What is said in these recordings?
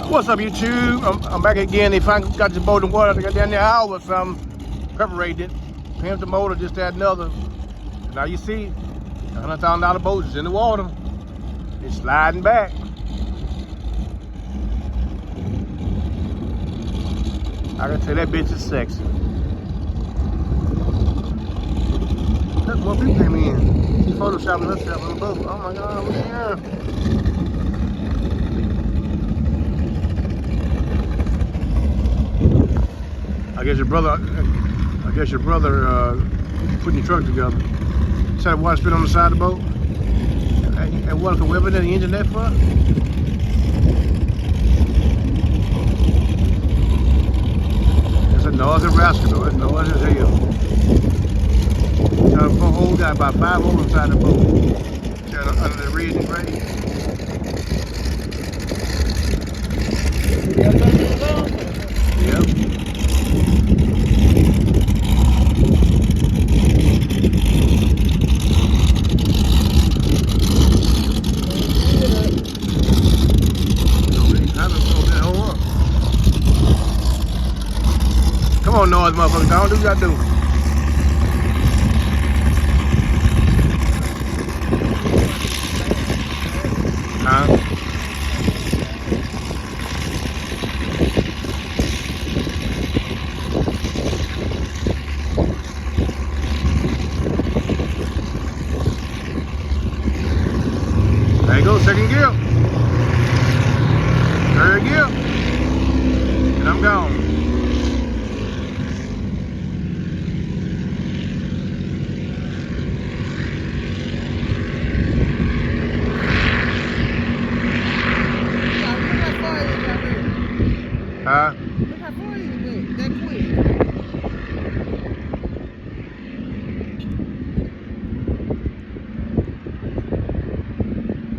What's up, YouTube? I'm back again. They finally got the boat in water. They got down there hour or something. Perforated. Pimped the motor, just that another. Now you see, $100,000 boat is in the water. It's sliding back. I can tell that bitch is sexy. Look, more people came in. She photoshopping herself on the boat. Oh my God, look at her. I guess your brother putting your truck together. So water spit on the side of the boat? And water can whip it in the engine that far? It's a noisy rascal though. It's noisy as hell. So the hole got about 5 holes inside the boat. Under the red and gray. Yep. Come on, noise, motherfucker. Don't do what you gotta do. Huh? There you go, second gear. Third gear. And I'm gone. Huh? Look how far you went, that quick.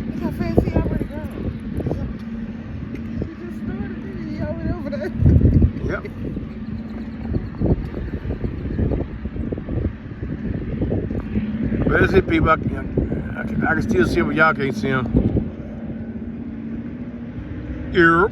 Look how fast he already gone. He just started it, he already over there. Yep. But that's it, people. I can still see him, but y'all can't see him. Yep.